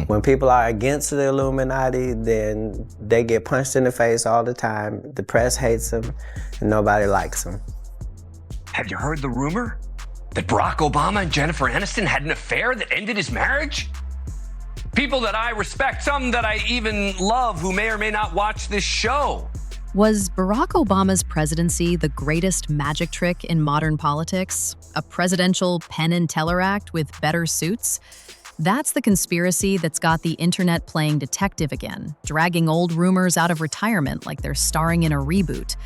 When people are against the Illuminati, then they get punched in the face all the time. The press hates them, and nobody likes them. Have you heard the rumor that Barack Obama and Jennifer Aniston had an affair that ended his marriage? People that I respect, some that I even love, who may or may not watch this show. Was Barack Obama's presidency the greatest magic trick in modern politics? A presidential Penn and Teller act with better suits? That's the conspiracy that's got the internet playing detective again, dragging old rumors out of retirement like they're starring in a reboot.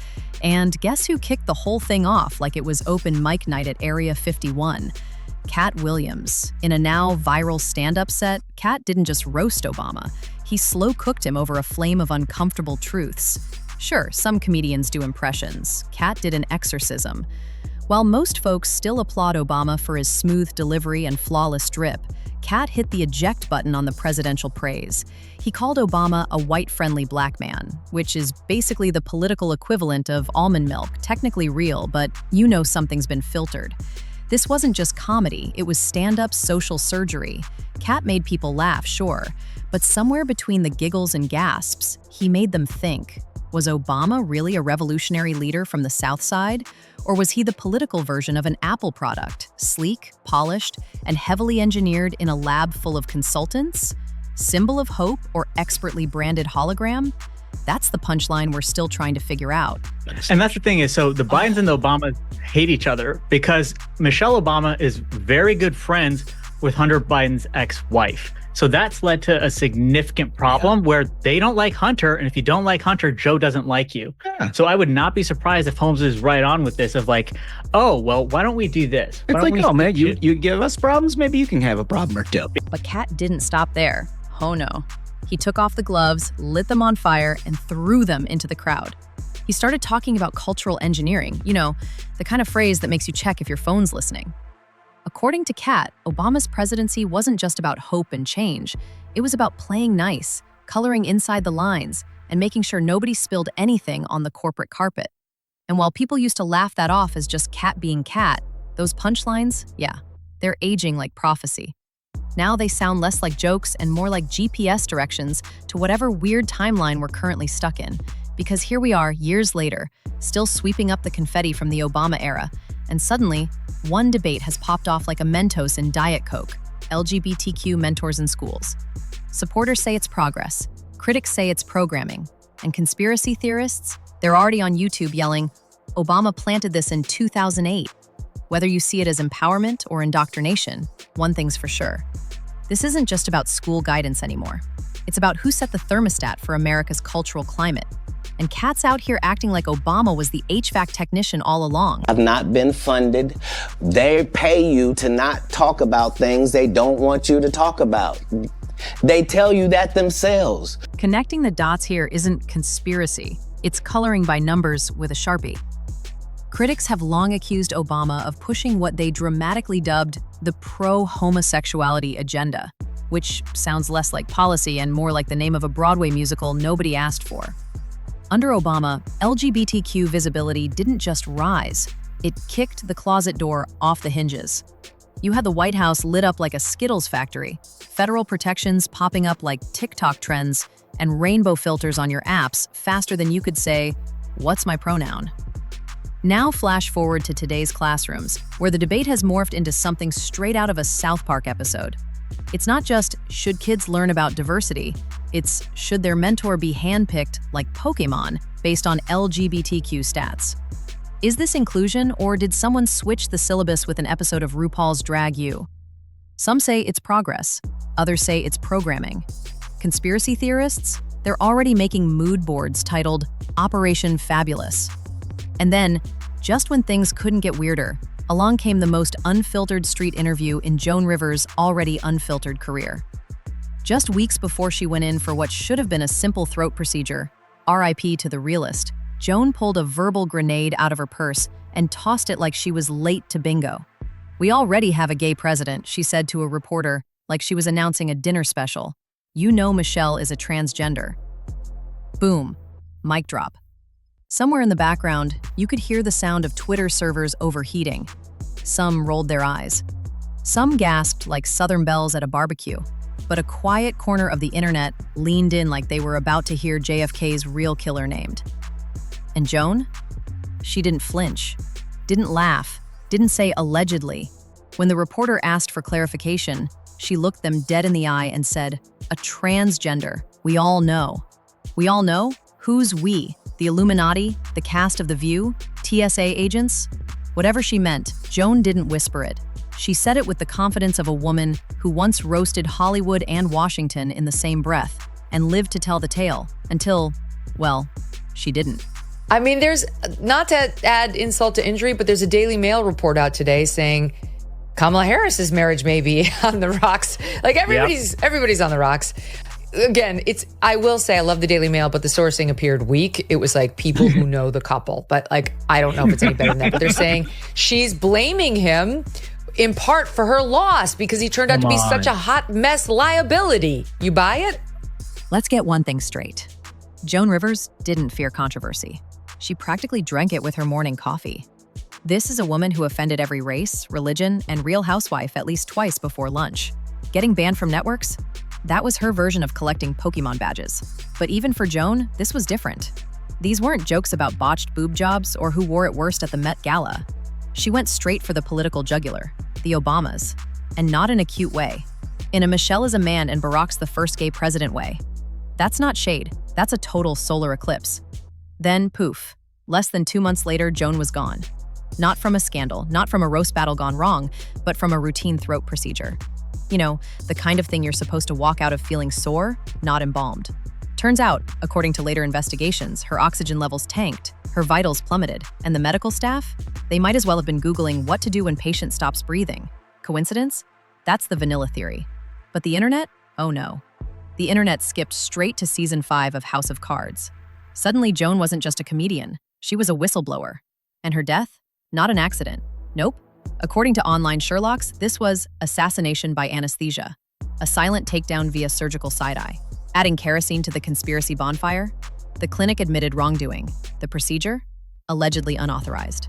And guess who kicked the whole thing off like it was open mic night at Area 51? Katt Williams. In a now viral stand-up set, Katt didn't just roast Obama. He slow-cooked him over a flame of uncomfortable truths. Sure, some comedians do impressions. Katt did an exorcism. While most folks still applaud Obama for his smooth delivery and flawless drip, Katt hit the eject button on the presidential praise. He called Obama a white-friendly black man, which is basically the political equivalent of almond milk, technically real, but you know something's been filtered. This wasn't just comedy, it was stand-up social surgery. Katt made people laugh, sure, but somewhere between the giggles and gasps, he made them think. Was Obama really a revolutionary leader from the South Side? Or was he the political version of an Apple product, sleek, polished, and heavily engineered in a lab full of consultants? Symbol of hope or expertly branded hologram? That's the punchline we're still trying to figure out. And that's the thing is, so the Bidens and the Obamas hate each other because Michelle Obama is very good friends with Hunter Biden's ex-wife. So that's led to a significant problem where they don't like Hunter, and if you don't like Hunter, Joe doesn't like you. So I would not be surprised if Holmes is right on with this of like, oh, well, why don't we do this? It's like, oh man, you give us problems, maybe you can have a problem or two. But Katt didn't stop there. Oh no. He took off the gloves, lit them on fire, and threw them into the crowd. He started talking about cultural engineering, you know, the kind of phrase that makes you check if your phone's listening. According to Katt, Obama's presidency wasn't just about hope and change. It was about playing nice, coloring inside the lines, and making sure nobody spilled anything on the corporate carpet. And while people used to laugh that off as just Katt being Katt, those punchlines, yeah, they're aging like prophecy. Now they sound less like jokes and more like GPS directions to whatever weird timeline we're currently stuck in. Because here we are, years later, still sweeping up the confetti from the Obama era, and suddenly, one debate has popped off like a Mentos in Diet Coke: LGBTQ mentors in schools. Supporters say it's progress, critics say it's programming, and conspiracy theorists, they're already on YouTube yelling, Obama planted this in 2008. Whether you see it as empowerment or indoctrination, one thing's for sure. This isn't just about school guidance anymore. It's about who set the thermostat for America's cultural climate. And Katt's out here acting like Obama was the HVAC technician all along. I've not been funded. They pay you to not talk about things they don't want you to talk about. They tell you that themselves. Connecting the dots here isn't conspiracy. It's coloring by numbers with a Sharpie. Critics have long accused Obama of pushing what they dramatically dubbed the pro-homosexuality agenda, which sounds less like policy and more like the name of a Broadway musical nobody asked for. Under Obama, LGBTQ visibility didn't just rise, it kicked the closet door off the hinges. You had the White House lit up like a Skittles factory, federal protections popping up like TikTok trends, and rainbow filters on your apps faster than you could say, "What's my pronoun?" Now flash forward to today's classrooms, where the debate has morphed into something straight out of a South Park episode. It's not just, should kids learn about diversity? It's, should their mentor be handpicked like Pokemon based on LGBTQ stats? Is this inclusion, or did someone switch the syllabus with an episode of RuPaul's Drag You? Some say it's progress, others say it's programming. Conspiracy theorists? They're already making mood boards titled Operation Fabulous. And then, just when things couldn't get weirder, along came the most unfiltered street interview in Joan Rivers' already unfiltered career. Just weeks before she went in for what should have been a simple throat procedure, RIP to the realist, Joan pulled a verbal grenade out of her purse and tossed it like she was late to bingo. "We already have a gay president," she said to a reporter, like she was announcing a dinner special. "You know Michelle is a transgender." Boom. Mic drop. Somewhere in the background, you could hear the sound of Twitter servers overheating. Some rolled their eyes. Some gasped like Southern belles at a barbecue. but a quiet corner of the internet leaned in like they were about to hear JFK's real killer named. And Joan? She didn't flinch, didn't laugh, didn't say allegedly. When the reporter asked for clarification, she looked them dead in the eye and said, "A transgender. We all know." We all know? Who's we? The Illuminati? The cast of The View? TSA agents? Whatever she meant, Joan didn't whisper it. She said it with the confidence of a woman who once roasted Hollywood and Washington in the same breath and lived to tell the tale until, well, she didn't. I mean, there's, not to add insult to injury, but there's a Daily Mail report out today saying Kamala Harris's marriage may be on the rocks. Like everybody's on the rocks. Again, I will say I love the Daily Mail, but the sourcing appeared weak. It was like people who know the couple, but like, I don't know if it's any better than that. But they're saying she's blaming him in part for her loss because he turned out to be such a hot mess liability. You buy it? Let's get one thing straight. Joan Rivers didn't fear controversy. She practically drank it with her morning coffee. This is a woman who offended every race, religion, and Real Housewife at least twice before lunch. Getting banned from networks? That was her version of collecting Pokemon badges. But even for Joan, this was different. These weren't jokes about botched boob jobs or who wore it worst at the Met Gala. She went straight for the political jugular, the Obamas, and not in a cute way. In a Michelle is a man and Barack's the first gay president way. That's not shade, that's a total solar eclipse. Then, poof, less than 2 months later, Joan was gone. Not from a scandal, not from a roast battle gone wrong, but from a routine throat procedure. You know, the kind of thing you're supposed to walk out of feeling sore, not embalmed. Turns out, according to later investigations, her oxygen levels tanked, her vitals plummeted, and the medical staff? They might as well have been Googling what to do when patient stops breathing. Coincidence? That's the vanilla theory. But the internet? Oh no. The internet skipped straight to season 5 of House of Cards. Suddenly, Joan wasn't just a comedian, she was a whistleblower. And her death? Not an accident. Nope. According to online Sherlocks, this was assassination by anesthesia, a silent takedown via surgical side-eye. Adding kerosene to the conspiracy bonfire, the clinic admitted wrongdoing. The procedure? Allegedly unauthorized.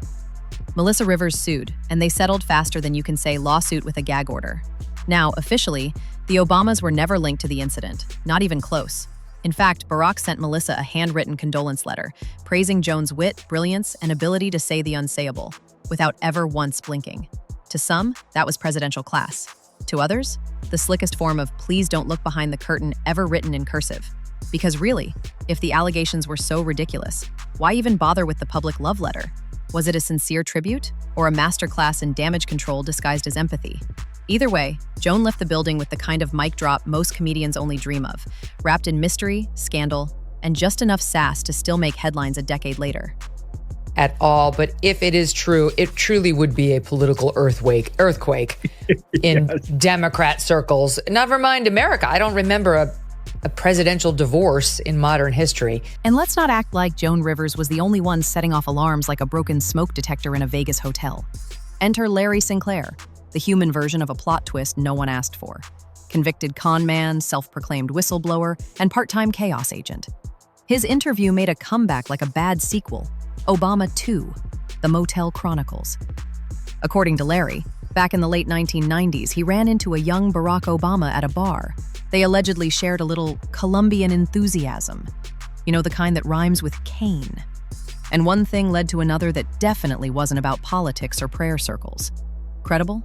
Melissa Rivers sued, and they settled faster than you can say lawsuit with a gag order. Now, officially, the Obamas were never linked to the incident, not even close. In fact, Barack sent Melissa a handwritten condolence letter, praising Joan's wit, brilliance, and ability to say the unsayable, without ever once blinking. To some, that was presidential class. To others, the slickest form of "please don't look behind the curtain" ever written in cursive. Because really, if the allegations were so ridiculous, why even bother with the public love letter? Was it a sincere tribute, or a masterclass in damage control disguised as empathy? Either way, Joan left the building with the kind of mic drop most comedians only dream of, wrapped in mystery, scandal, and just enough sass to still make headlines a decade later. At all, but if it is true, it truly would be a political earthquake in Democrat circles. Never mind America. I don't remember a presidential divorce in modern history. And let's not act like Joan Rivers was the only one setting off alarms like a broken smoke detector in a Vegas hotel. Enter Larry Sinclair, the human version of a plot twist no one asked for. Convicted con man, self-proclaimed whistleblower, and part-time chaos agent. His interview made a comeback like a bad sequel, Obama 2, The Motel Chronicles. According to Larry, back in the late 1990s, he ran into a young Barack Obama at a bar. They allegedly shared a little Colombian enthusiasm. You know, the kind that rhymes with Cain. And one thing led to another that definitely wasn't about politics or prayer circles. Credible?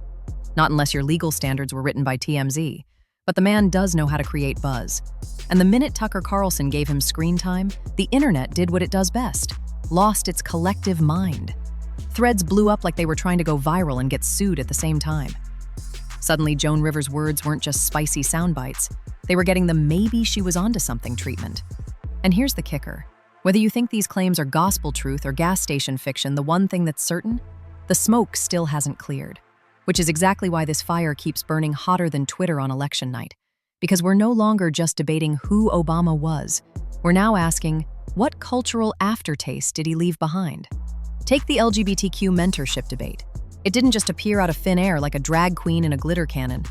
Not unless your legal standards were written by TMZ. But the man does know how to create buzz. And the minute Tucker Carlson gave him screen time, the internet did what it does best. Lost its collective mind. Threads blew up like they were trying to go viral and get sued at the same time. Suddenly, Joan Rivers' words weren't just spicy sound bites. They were getting the maybe she was onto something treatment. And here's the kicker. Whether you think these claims are gospel truth or gas station fiction, the one thing that's certain? The smoke still hasn't cleared. Which is exactly why this fire keeps burning hotter than Twitter on election night. Because we're no longer just debating who Obama was. We're now asking, what cultural aftertaste did he leave behind? Take the LGBTQ mentorship debate. It didn't just appear out of thin air like a drag queen in a glitter cannon.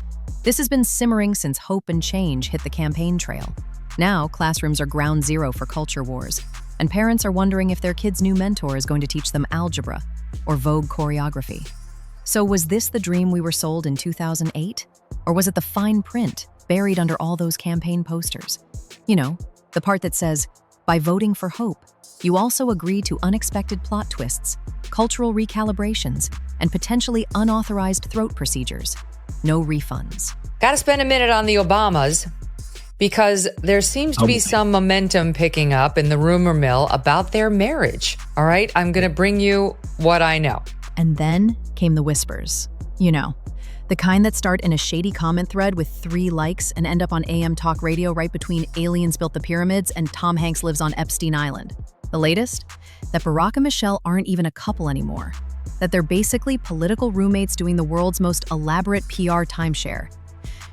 This has been simmering since hope and change hit the campaign trail. Now, classrooms are ground zero for culture wars, and parents are wondering if their kid's new mentor is going to teach them algebra or Vogue choreography. So was this the dream we were sold in 2008? Or was it the fine print, buried under all those campaign posters. You know, the part that says, by voting for hope, you also agree to unexpected plot twists, cultural recalibrations, and potentially unauthorized throat procedures. No refunds. Got to spend a minute on the Obamas because there seems to be some momentum picking up in the rumor mill about their marriage. All right, I'm going to bring you what I know. And then came the whispers. You know, the kind that start in a shady comment thread with 3 likes and end up on AM talk radio right between aliens built the pyramids and Tom Hanks lives on Epstein Island. The latest? That Barack and Michelle aren't even a couple anymore. That they're basically political roommates doing the world's most elaborate PR timeshare.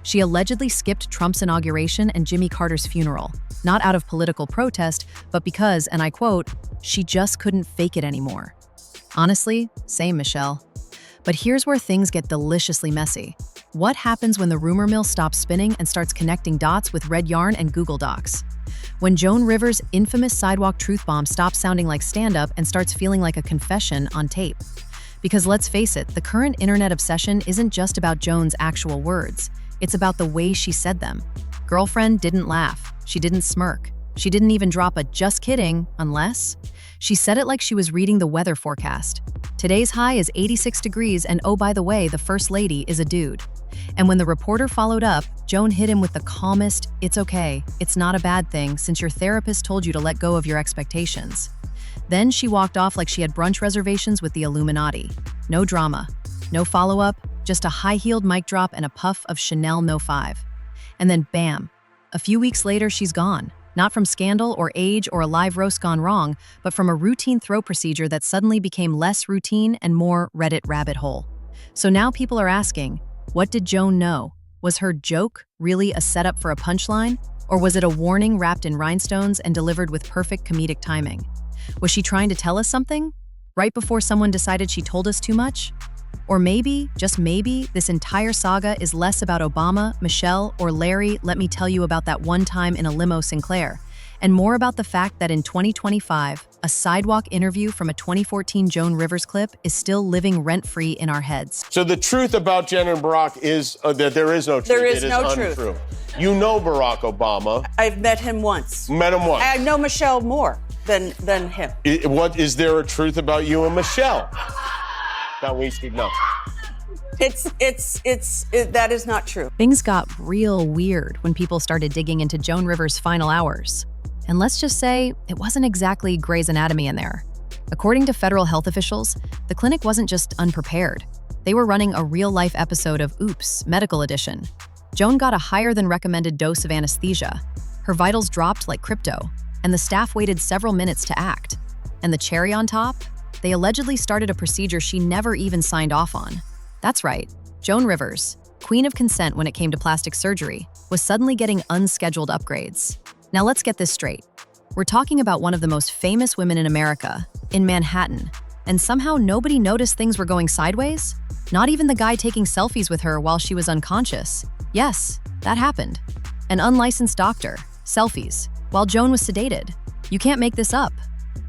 She allegedly skipped Trump's inauguration and Jimmy Carter's funeral, not out of political protest, but because, and I quote, she just couldn't fake it anymore. Honestly, same, Michelle. But here's where things get deliciously messy. What happens when the rumor mill stops spinning and starts connecting dots with red yarn and Google Docs? When Joan Rivers' infamous sidewalk truth bomb stops sounding like stand-up and starts feeling like a confession on tape. Because let's face it, the current internet obsession isn't just about Joan's actual words. It's about the way she said them. Girlfriend didn't laugh. She didn't smirk. She didn't even drop a just kidding, unless. She said it like she was reading the weather forecast. Today's high is 86 degrees and oh, by the way, the first lady is a dude. And when the reporter followed up, Joan hit him with the calmest, it's okay, it's not a bad thing since your therapist told you to let go of your expectations. Then she walked off like she had brunch reservations with the Illuminati. No drama, no follow-up, just a high-heeled mic drop and a puff of Chanel No. 5. And then bam, a few weeks later she's gone. Not from scandal or age or a live roast gone wrong, but from a routine throat procedure that suddenly became less routine and more Reddit rabbit hole. So now people are asking, what did Joan know? Was her joke really a setup for a punchline? Or was it a warning wrapped in rhinestones and delivered with perfect comedic timing? Was she trying to tell us something? Right before someone decided she told us too much? Or maybe, just maybe, this entire saga is less about Obama, Michelle, or Larry, let me tell you about that one time in a limo Sinclair, and more about the fact that in 2025, a sidewalk interview from a 2014 Joan Rivers clip is still living rent-free in our heads. So the truth about Jen and Barack is that there is no truth. There is it no is truth. Untrue. You know Barack Obama. I've met him once. Met him once. I know Michelle more than him. What is there a truth about you and Michelle? That we should know. That is not true. Things got real weird when people started digging into Joan Rivers' final hours. And let's just say, it wasn't exactly Grey's Anatomy in there. According to federal health officials, the clinic wasn't just unprepared. They were running a real-life episode of Oops, Medical Edition. Joan got a higher than recommended dose of anesthesia. Her vitals dropped like crypto, and the staff waited several minutes to act. And the cherry on top? They allegedly started a procedure she never even signed off on. That's right, Joan Rivers, queen of consent when it came to plastic surgery, was suddenly getting unscheduled upgrades. Now let's get this straight. We're talking about one of the most famous women in America, in Manhattan, and somehow nobody noticed things were going sideways? Not even the guy taking selfies with her while she was unconscious. Yes, that happened. An unlicensed doctor, selfies, while Joan was sedated. You can't make this up.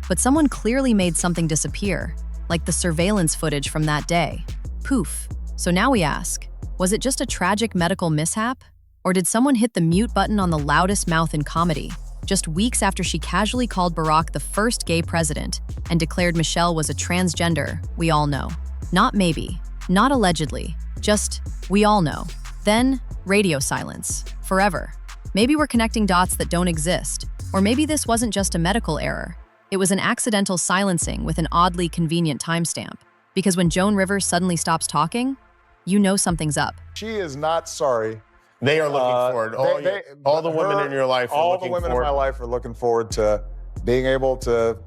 But someone clearly made something disappear, like the surveillance footage from that day. Poof. So now we ask, was it just a tragic medical mishap? Or did someone hit the mute button on the loudest mouth in comedy, just weeks after she casually called Barack the first gay president and declared Michelle was a transgender, we all know. Not maybe, not allegedly, just we all know. Then, radio silence, forever. Maybe we're connecting dots that don't exist, or maybe this wasn't just a medical error. It was an accidental silencing with an oddly convenient timestamp. Because when Joan Rivers suddenly stops talking, you know something's up. She is not sorry. They are looking forward. All the women in your life are looking forward. All the women in my life are looking forward to being able to,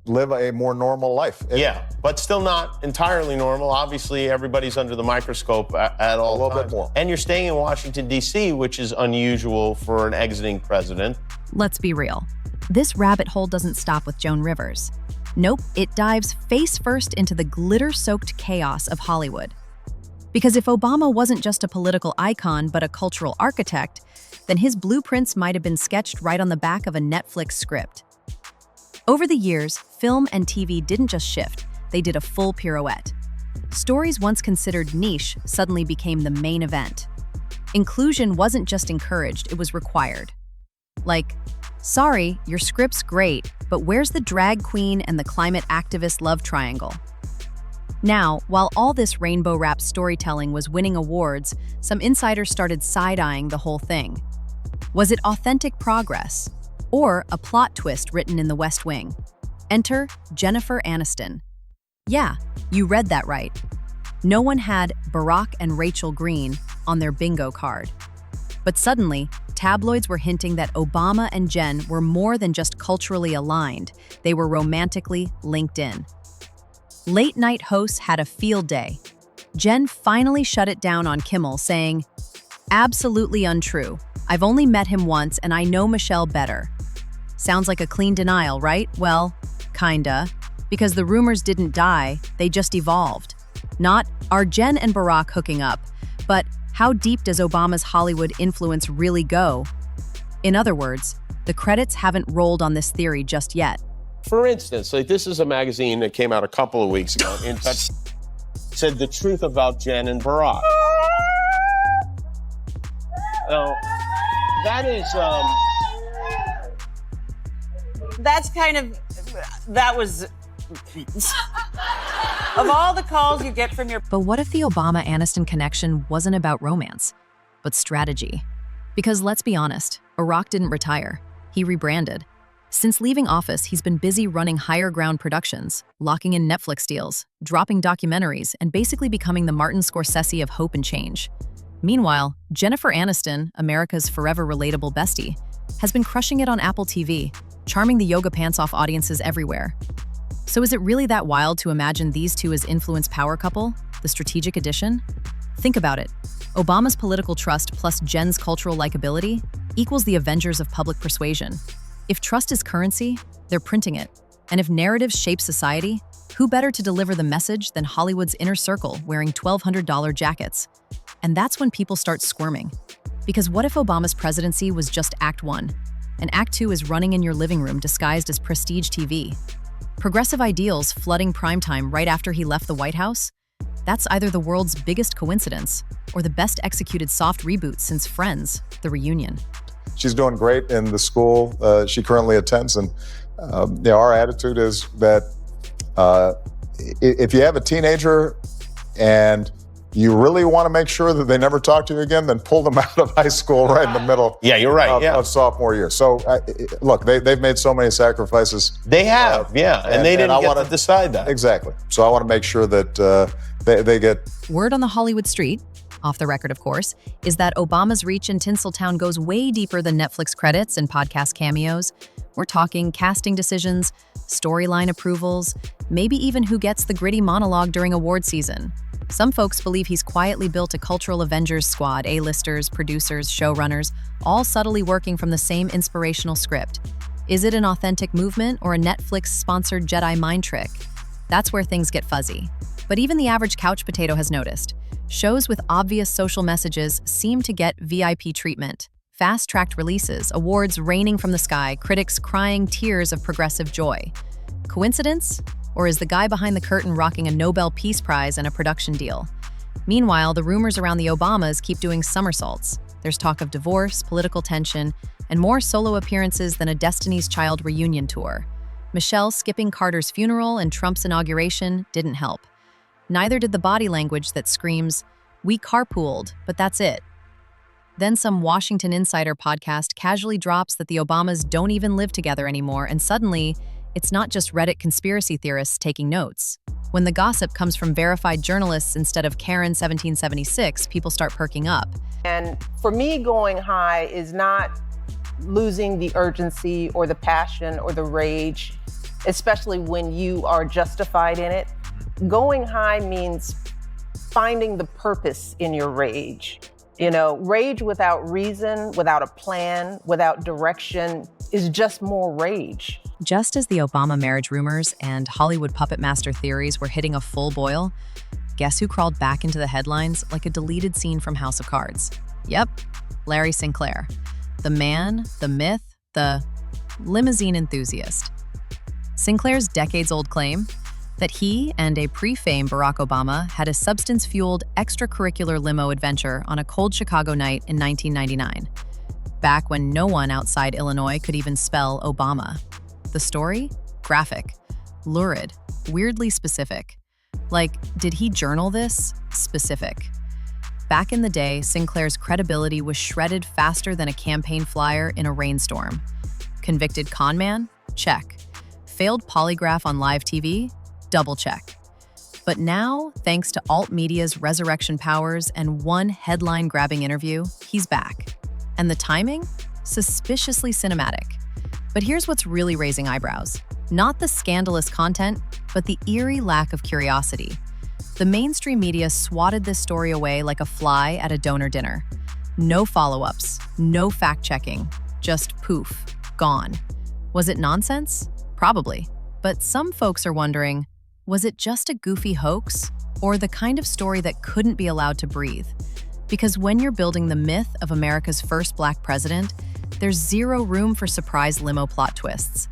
live a more normal life. Yeah, but still not entirely normal. Obviously, everybody's under the microscope at all times. A little bit more. And you're staying in Washington, D.C., which is unusual for an exiting president. Let's be real. This rabbit hole doesn't stop with Joan Rivers. Nope, it dives face first into the glitter-soaked chaos of Hollywood. Because if Obama wasn't just a political icon but a cultural architect, then his blueprints might have been sketched right on the back of a Netflix script. Over the years, film and TV didn't just shift, they did a full pirouette. Stories once considered niche suddenly became the main event. Inclusion wasn't just encouraged, it was required. Like, sorry, your script's great, but where's the drag queen and the climate activist love triangle? Now, while all this rainbow-wrapped storytelling was winning awards, some insiders started side-eyeing the whole thing. Was it authentic progress? Or a plot twist written in the West Wing? Enter Jennifer Aniston. Yeah, you read that right. No one had Barack and Rachel Green on their bingo card. But suddenly, tabloids were hinting that Obama and Jen were more than just culturally aligned, they were romantically linked in. Late-night hosts had a field day. Jen finally shut it down on Kimmel, saying, "Absolutely untrue. I've only met him once and I know Michelle better." Sounds like a clean denial, right? Well, kinda. Because the rumors didn't die, they just evolved. Not, are Jen and Barack hooking up, but how deep does Obama's Hollywood influence really go? In other words, the credits haven't rolled on this theory just yet. For instance, like this is a magazine that came out a couple of weeks ago and said the truth about Jen and Barack. Now, that is, That's kind of, that was, of all the calls you get from your... But what if the Obama-Aniston connection wasn't about romance, but strategy? Because let's be honest, Barack didn't retire. He rebranded. Since leaving office, he's been busy running higher ground productions, locking in Netflix deals, dropping documentaries, and basically becoming the Martin Scorsese of hope and change. Meanwhile, Jennifer Aniston, America's forever relatable bestie, has been crushing it on Apple TV, charming the yoga pants-off audiences everywhere. So is it really that wild to imagine these two as influence power couple, the strategic addition? Think about it. Obama's political trust plus Jen's cultural likability equals the Avengers of public persuasion. If trust is currency, they're printing it. And if narratives shape society, who better to deliver the message than Hollywood's inner circle wearing $1,200 jackets? And that's when people start squirming. Because what if Obama's presidency was just Act 1, and Act 2 is running in your living room disguised as prestige TV? Progressive ideals flooding primetime right after he left the White House? That's either the world's biggest coincidence or the best executed soft reboot since Friends, The Reunion. She's doing great in the school she currently attends, and our attitude is that if you have a teenager and you really want to make sure that they never talk to you again, then pull them out of high school right in the middle. Yeah, you're right. Of sophomore year. So look, they've made so many sacrifices. They have, and they didn't get to decide that. Exactly. So I want to make sure that they get... Word on the Hollywood street, off the record of course, is that Obama's reach in Tinseltown goes way deeper than Netflix credits and podcast cameos. We're talking casting decisions, storyline approvals, maybe even who gets the gritty monologue during award season. Some folks believe he's quietly built a cultural Avengers squad, A-listers, producers, showrunners, all subtly working from the same inspirational script. Is it an authentic movement or a Netflix-sponsored Jedi mind trick? That's where things get fuzzy. But even the average couch potato has noticed. Shows with obvious social messages seem to get VIP treatment. Fast-tracked releases, awards raining from the sky, critics crying tears of progressive joy. Coincidence? Or is the guy behind the curtain rocking a Nobel Peace Prize and a production deal? Meanwhile, the rumors around the Obamas keep doing somersaults. There's talk of divorce, political tension, and more solo appearances than a Destiny's Child reunion tour. Michelle skipping Carter's funeral and Trump's inauguration didn't help. Neither did the body language that screams, "We carpooled, but that's it." Then some Washington Insider podcast casually drops that the Obamas don't even live together anymore, and suddenly, it's not just Reddit conspiracy theorists taking notes. When the gossip comes from verified journalists instead of Karen 1776, people start perking up. And for me, going high is not losing the urgency or the passion or the rage, especially when you are justified in it. Going high means finding the purpose in your rage. You know, rage without reason, without a plan, without direction is just more rage. Just as the Obama marriage rumors and Hollywood puppet master theories were hitting a full boil, guess who crawled back into the headlines like a deleted scene from House of Cards? Yep, Larry Sinclair. The man, the myth, the limousine enthusiast. Sinclair's decades-old claim that he and a pre-fame Barack Obama had a substance-fueled extracurricular limo adventure on a cold Chicago night in 1999, back when no one outside Illinois could even spell Obama. The story? Graphic, lurid, weirdly specific. Like, did he journal this? Specific. Back in the day, Sinclair's credibility was shredded faster than a campaign flyer in a rainstorm. Convicted con man? Check. Failed polygraph on live TV? Double check. But now, thanks to alt media's resurrection powers and one headline-grabbing interview, he's back. And the timing? Suspiciously cinematic. But here's what's really raising eyebrows. Not the scandalous content, but the eerie lack of curiosity. The mainstream media swatted this story away like a fly at a donor dinner. No follow-ups, no fact-checking, just poof, gone. Was it nonsense? Probably. But some folks are wondering, was it just a goofy hoax, or the kind of story that couldn't be allowed to breathe? Because when you're building the myth of America's first black president, there's zero room for surprise limo plot twists.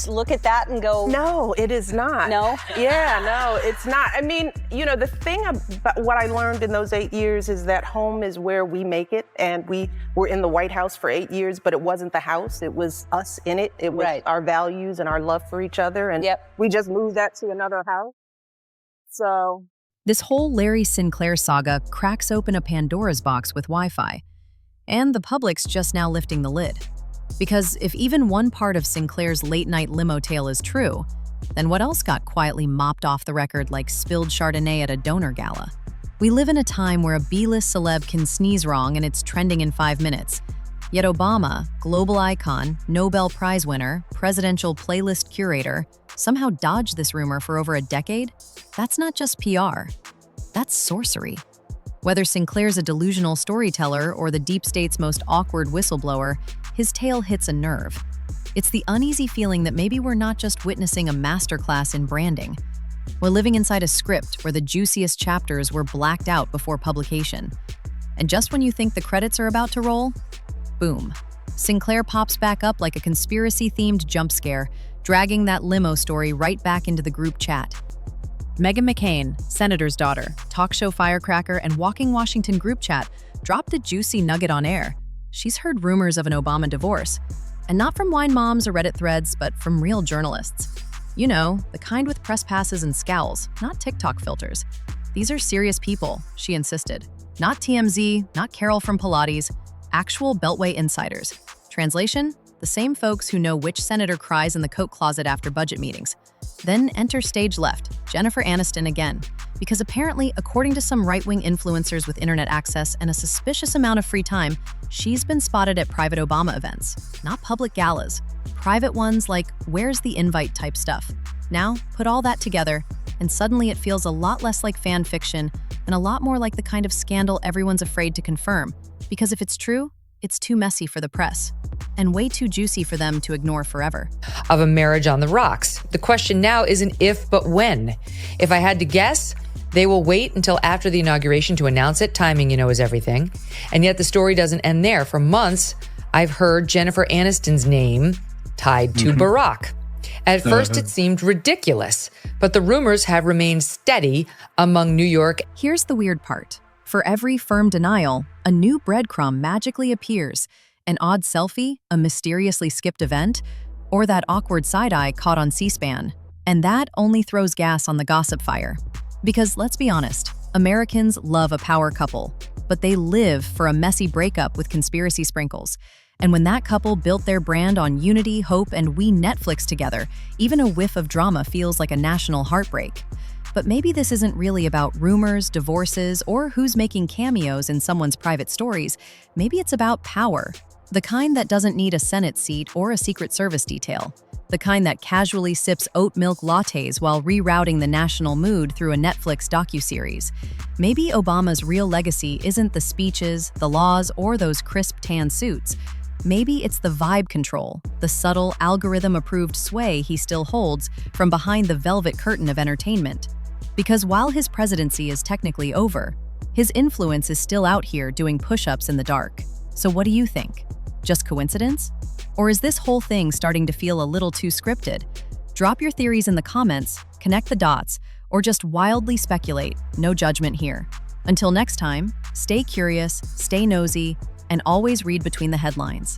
Look at that and go, No, it is not. no? Yeah, no, it's not. I mean, the thing about what I learned in those 8 years is that home is where we make it. And we were in the White House for 8 years, but it wasn't the house. It was us in it. It was Right. our values and our love for each other. And we just moved that to another house. So This whole Larry Sinclair saga cracks open a Pandora's box with Wi-Fi. And the public's just now lifting the lid. Because if even one part of Sinclair's late-night limo tale is true, then what else got quietly mopped off the record like spilled Chardonnay at a donor gala? We live in a time where a B-list celeb can sneeze wrong and it's trending in 5 minutes. Yet Obama, global icon, Nobel Prize winner, presidential playlist curator, somehow dodged this rumor for over a decade? That's not just PR. That's sorcery. Whether Sinclair's a delusional storyteller or the deep state's most awkward whistleblower, his tale hits a nerve. It's the uneasy feeling that maybe we're not just witnessing a masterclass in branding. We're living inside a script where the juiciest chapters were blacked out before publication. And just when you think the credits are about to roll, boom. Sinclair pops back up like a conspiracy-themed jump scare, dragging that limo story right back into the group chat. Meghan McCain, senator's daughter, talk show firecracker, and Walking Washington group chat dropped a juicy nugget on air. She's heard rumors of an Obama divorce. And not from wine moms or Reddit threads, but from real journalists. You know, the kind with press passes and scowls, not TikTok filters. These are serious people, she insisted. Not TMZ, not Carol from Pilates, actual Beltway insiders. Translation? The same folks who know which senator cries in the coat closet after budget meetings. Then enter stage left, Jennifer Aniston again. Because apparently, according to some right-wing influencers with internet access and a suspicious amount of free time, she's been spotted at private Obama events. Not public galas. Private ones like, where's the invite type stuff. Now, put all that together, and suddenly it feels a lot less like fan fiction and a lot more like the kind of scandal everyone's afraid to confirm. Because if it's true, it's too messy for the press, and way too juicy for them to ignore forever. Of a marriage on the rocks. The question now isn't if, but when. If I had to guess, they will wait until after the inauguration to announce it. Timing, is everything. And yet the story doesn't end there. For months, I've heard Jennifer Aniston's name tied to Barack. At first, it seemed ridiculous, but the rumors have remained steady among New York. Here's the weird part. For every firm denial, a new breadcrumb magically appears. An odd selfie, a mysteriously skipped event, or that awkward side-eye caught on C-SPAN. And that only throws gas on the gossip fire. Because let's be honest, Americans love a power couple, but they live for a messy breakup with conspiracy sprinkles. And when that couple built their brand on unity, hope, and we Netflix together, even a whiff of drama feels like a national heartbreak. But maybe this isn't really about rumors, divorces, or who's making cameos in someone's private stories. Maybe it's about power. The kind that doesn't need a Senate seat or a Secret Service detail. The kind that casually sips oat milk lattes while rerouting the national mood through a Netflix docuseries. Maybe Obama's real legacy isn't the speeches, the laws, or those crisp tan suits. Maybe it's the vibe control, the subtle algorithm-approved sway he still holds from behind the velvet curtain of entertainment. Because while his presidency is technically over, his influence is still out here doing push-ups in the dark. So what do you think? Just coincidence? Or is this whole thing starting to feel a little too scripted? Drop your theories in the comments, connect the dots, or just wildly speculate. No judgment here. Until next time, stay curious, stay nosy, and always read between the headlines.